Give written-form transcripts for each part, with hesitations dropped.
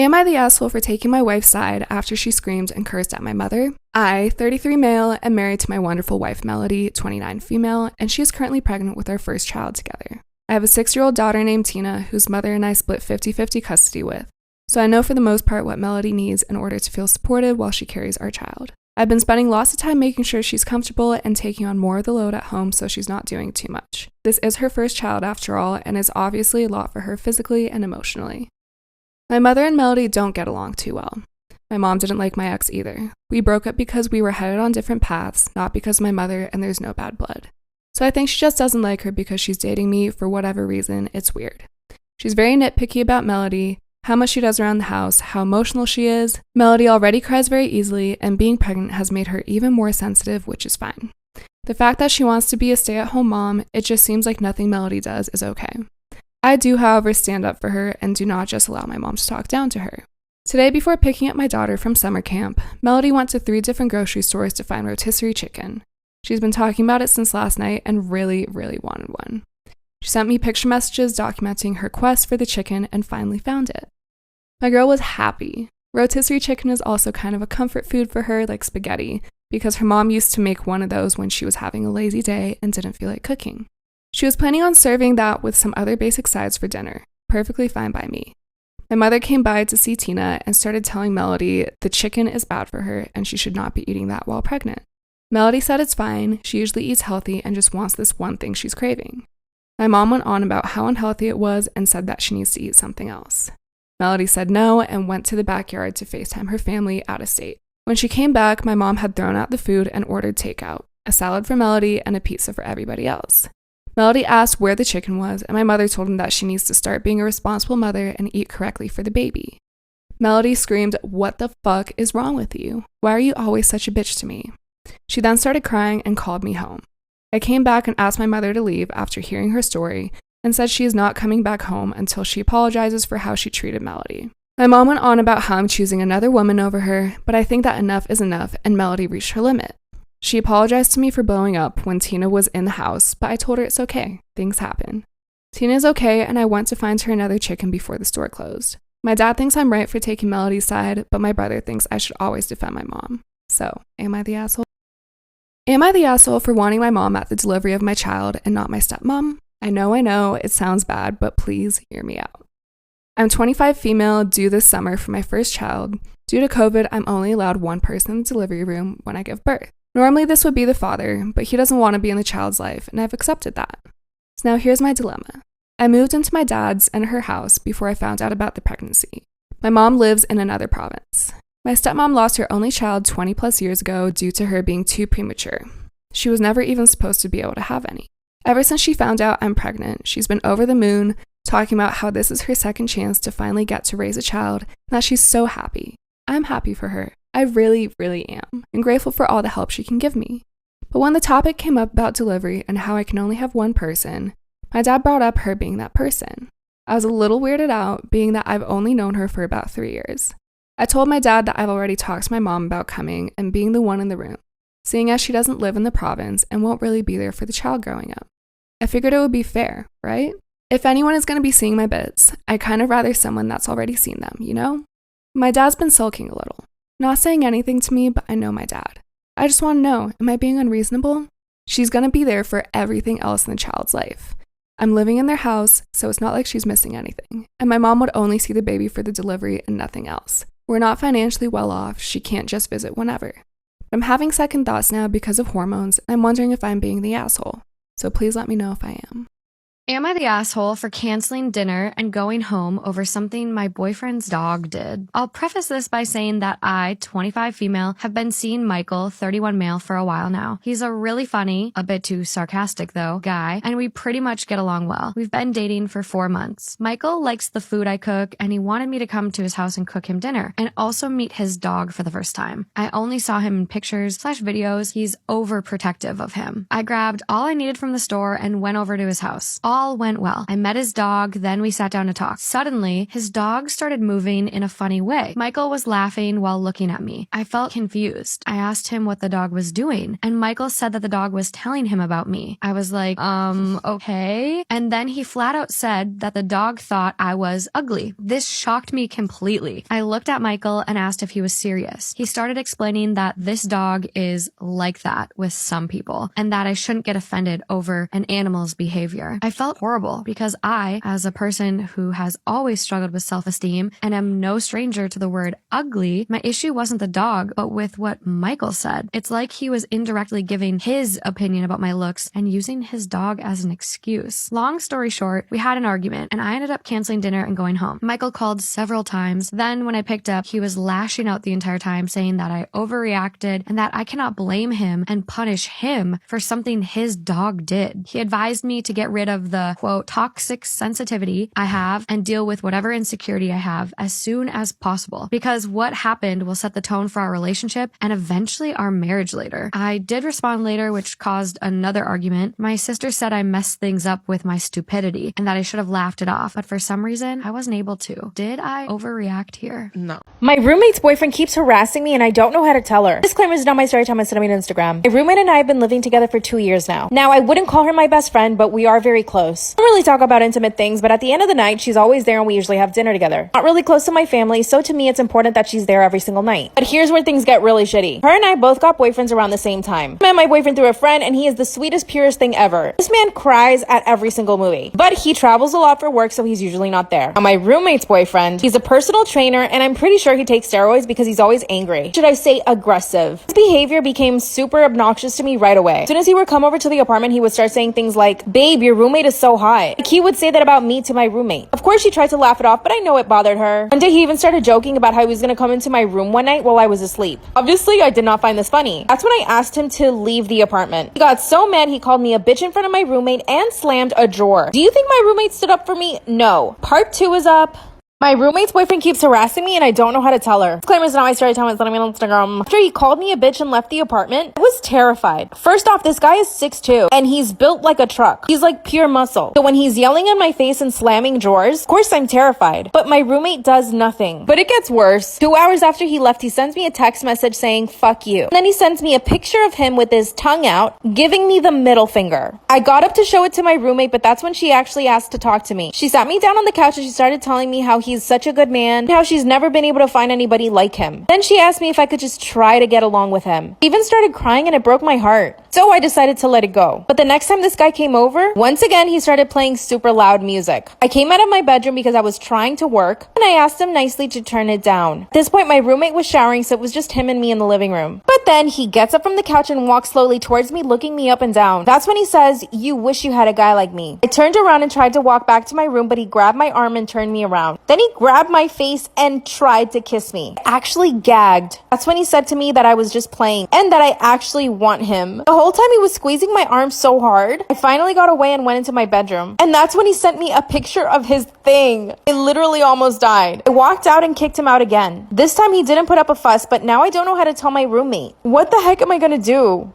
Am I the asshole for taking my wife's side after she screamed and cursed at my mother? I, 33 male, am married to my wonderful wife Melody, 29 female, and she is currently pregnant with our first child together. I have a 6-year-old daughter named Tina, whose mother and I split 50-50 custody with, so I know for the most part what Melody needs in order to feel supported while she carries our child. I've been spending lots of time making sure she's comfortable and taking on more of the load at home so she's not doing too much. This is her first child after all, and is obviously a lot for her physically and emotionally. My mother and Melody don't get along too well. My mom didn't like my ex either. We broke up because we were headed on different paths, not because of my mother and there's no bad blood. So I think she just doesn't like her because she's dating me for whatever reason. It's weird. She's very nitpicky about Melody, how much she does around the house, how emotional she is. Melody already cries very easily, and being pregnant has made her even more sensitive, which is fine. The fact that she wants to be a stay-at-home mom, it just seems like nothing Melody does is okay. I do, however, stand up for her and do not just allow my mom to talk down to her. Today, before picking up my daughter from summer camp, Melody went to 3 different grocery stores to find rotisserie chicken. She's been talking about it since last night and really, really wanted one. She sent me picture messages documenting her quest for the chicken and finally found it. My girl was happy. Rotisserie chicken is also kind of a comfort food for her, like spaghetti, because her mom used to make one of those when she was having a lazy day and didn't feel like cooking. She was planning on serving that with some other basic sides for dinner, perfectly fine by me. My mother came by to see Tina and started telling Melody the chicken is bad for her and she should not be eating that while pregnant. Melody said it's fine, she usually eats healthy and just wants this one thing she's craving. My mom went on about how unhealthy it was and said that she needs to eat something else. Melody said no and went to the backyard to FaceTime her family out of state. When she came back, my mom had thrown out the food and ordered takeout, a salad for Melody and a pizza for everybody else. Melody asked where the chicken was, and my mother told him that she needs to start being a responsible mother and eat correctly for the baby. Melody screamed, "What the fuck is wrong with you? Why are you always such a bitch to me?" She then started crying and called me home. I came back and asked my mother to leave after hearing her story and said she is not coming back home until she apologizes for how she treated Melody. My mom went on about how I'm choosing another woman over her, but I think that enough is enough and Melody reached her limit. She apologized to me for blowing up when Tina was in the house, but I told her it's okay. Things happen. Tina's okay, and I went to find her another chicken before the store closed. My dad thinks I'm right for taking Melody's side, but my brother thinks I should always defend my mom. So, am I the asshole? Am I the asshole for wanting my mom at the delivery of my child and not my stepmom? I know, it sounds bad, but please hear me out. I'm 25 female, due this summer for my first child. Due to COVID, I'm only allowed one person in the delivery room when I give birth. Normally this would be the father, but he doesn't want to be in the child's life, and I've accepted that. So now here's my dilemma. I moved into my dad's and her house before I found out about the pregnancy. My mom lives in another province. My stepmom lost her only child 20 plus years ago due to her being too premature. She was never even supposed to be able to have any. Ever since she found out I'm pregnant, she's been over the moon, talking about how this is her second chance to finally get to raise a child, and that she's so happy. I'm happy for her. I really, really am, and grateful for all the help she can give me. But when the topic came up about delivery and how I can only have one person, my dad brought up her being that person. I was a little weirded out, being that I've only known her for about 3 years. I told my dad that I've already talked to my mom about coming and being the one in the room, seeing as she doesn't live in the province and won't really be there for the child growing up. I figured it would be fair, right? If anyone is going to be seeing my bits, I'd kind of rather someone that's already seen them, you know? My dad's been sulking a little. Not saying anything to me, but I know my dad. I just want to know, am I being unreasonable? She's going to be there for everything else in the child's life. I'm living in their house, so it's not like she's missing anything. And my mom would only see the baby for the delivery and nothing else. We're not financially well off, she can't just visit whenever. I'm having second thoughts now because of hormones, and I'm wondering if I'm being the asshole. So please let me know if I am. Am I the asshole for canceling dinner and going home over something my boyfriend's dog did? I'll preface this by saying that I, 25 female, have been seeing Michael, 31 male, for a while now. He's a really funny, a bit too sarcastic though, guy, and we pretty much get along well. We've been dating for 4 months. Michael likes the food I cook, and he wanted me to come to his house and cook him dinner, and also meet his dog for the first time. I only saw him in pictures/videos. He's overprotective of him. I grabbed all I needed from the store and went over to his house. All All went well. I met his dog, then we sat down to talk. Suddenly, his dog started moving in a funny way. Michael was laughing while looking at me. I felt confused. I asked him what the dog was doing, and Michael said that the dog was telling him about me. I was like, okay. And then he flat out said that the dog thought I was ugly. This shocked me completely. I looked at Michael and asked if he was serious. He started explaining that this dog is like that with some people, and that I shouldn't get offended over an animal's behavior. I felt horrible because I, as a person who has always struggled with self-esteem and am no stranger to the word ugly, my issue wasn't the dog, but with what Michael said. It's like he was indirectly giving his opinion about my looks and using his dog as an excuse. Long story short, we had an argument and I ended up canceling dinner and going home. Michael called several times. Then when I picked up, he was lashing out the entire time, saying that I overreacted and that I cannot blame him and punish him for something his dog did. He advised me to get rid of the, quote, toxic sensitivity I have and deal with whatever insecurity I have as soon as possible, because what happened will set the tone for our relationship and eventually our marriage later. I did respond later, which caused another argument. My sister said I messed things up with my stupidity and that I should have laughed it off, but for some reason I wasn't able to. Did I overreact here? No. My roommate's boyfriend keeps harassing me and I don't know how to tell her. Disclaimer is not my story time on Instagram. My roommate and I have been living together for 2 years now. Now, I wouldn't call her my best friend, but we are very close. I don't really talk about intimate things, but at the end of the night, she's always there and we usually have dinner together. Not really close to my family, so to me, it's important that she's there every single night. But here's where things get really shitty. Her and I both got boyfriends around the same time. I met my boyfriend through a friend and he is the sweetest, purest thing ever. This man cries at every single movie, but he travels a lot for work, so he's usually not there. Now, my roommate's boyfriend, he's a personal trainer and I'm pretty sure he takes steroids because he's always angry. Should I say aggressive? His behavior became super obnoxious to me right away. As soon as he would come over to the apartment, he would start saying things like, babe, your roommate is so hot. Like, he would say that about me to my roommate. Of course, she tried to laugh it off, but I know it bothered her. One day, he even started joking about how he was gonna come into my room one night while I was asleep. Obviously, I did not find this funny. That's when I asked him to leave the apartment. He got so mad, he called me a bitch in front of my roommate and slammed a drawer. Do you think my roommate stood up for me? No. Part 2 is up. My roommate's boyfriend keeps harassing me and I don't know how to tell her. Disclaimer is not my story time, it's on Instagram. After he called me a bitch and left the apartment, I was terrified. First off, this guy is 6'2" and he's built like a truck. He's like pure muscle. So when he's yelling in my face and slamming drawers, of course I'm terrified. But my roommate does nothing. But it gets worse. 2 hours after he left, he sends me a text message saying, fuck you. And then he sends me a picture of him with his tongue out, giving me the middle finger. I got up to show it to my roommate, but that's when she actually asked to talk to me. She sat me down on the couch and she started telling me how he's such a good man, and how she's never been able to find anybody like him. Then she asked me if I could just try to get along with him. He even started crying and it broke my heart. So I decided to let it go. But the next time this guy came over, once again he started playing super loud music. I came out of my bedroom because I was trying to work, and I asked him nicely to turn it down. At this point, my roommate was showering, so it was just him and me in the living room. But then he gets up from the couch and walks slowly towards me, looking me up and down. That's when he says, you wish you had a guy like me. I turned around and tried to walk back to my room, but he grabbed my arm and turned me around. Then he grabbed my face and tried to kiss me. I actually gagged. That's when he said to me that I was just playing and that I actually want him. The whole time he was squeezing my arm so hard, I finally got away and went into my bedroom. And that's when he sent me a picture of his thing. I literally almost died. I walked out and kicked him out again. This time he didn't put up a fuss, but now I don't know how to tell my roommate. What the heck am I gonna do?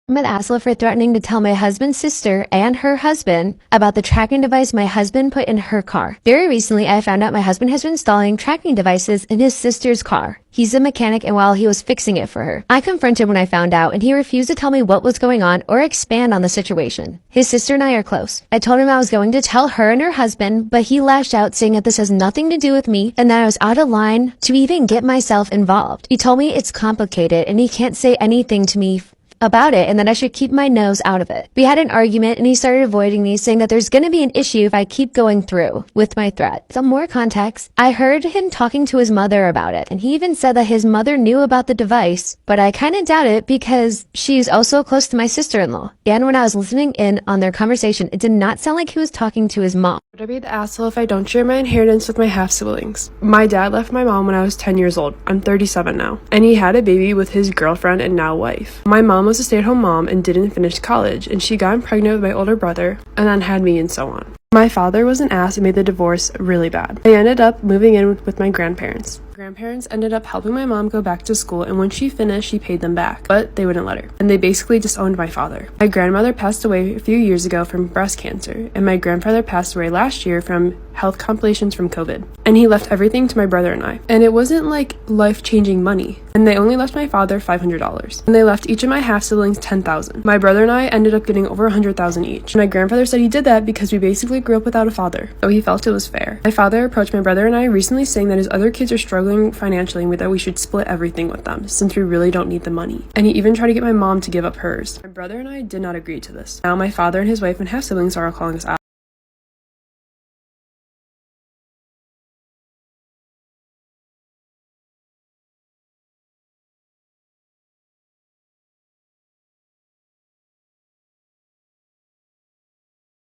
I'm an asshole for threatening to tell my husband's sister and her husband about the tracking device my husband put in her car. Very recently, I found out my husband has been installing tracking devices in his sister's car. He's a mechanic, and while he was fixing it for her, I confronted when I found out, and he refused to tell me what was going on or expand on the situation. His sister and I are close. I told him I was going to tell her and her husband, but he lashed out saying that this has nothing to do with me and that I was out of line to even get myself involved. He told me it's complicated and he can't say anything to me about it and that I should keep my nose out of it. We had an argument and he started avoiding me, saying that there's going to be an issue if I keep going through with my threat. Some more context. I heard him talking to his mother about it, and he even said that his mother knew about the device, but I kind of doubt it because she's also close to my sister-in-law. And when I was listening in on their conversation, it did not sound like he was talking to his mom. Would I be the asshole if I don't share my inheritance with my half-siblings? My dad left my mom when I was 10 years old. I'm 37 now. And he had a baby with his girlfriend and now wife. My mom was a stay-at-home mom and didn't finish college, and she got pregnant with my older brother and then had me and so on. My father was an ass and made the divorce really bad. I ended up moving in with my grandparents. Grandparents ended up helping my mom go back to school, and when she finished, she paid them back, but they wouldn't let her. And they basically disowned my father. My grandmother passed away a few years ago from breast cancer, and my grandfather passed away last year from health complications from COVID. And he left everything to my brother and I. And it wasn't like life-changing money. And they only left my father $500. And they left each of my half-siblings $10,000. My brother and I ended up getting over $100,000 each. And my grandfather said he did that because we basically grew up without a father, so he felt it was fair. My father approached my brother and I recently saying that his other kids are struggling financially and that we should split everything with them since we really don't need the money. And he even tried to get my mom to give up hers. My brother and I did not agree to this. Now my father and his wife and half-siblings are all calling us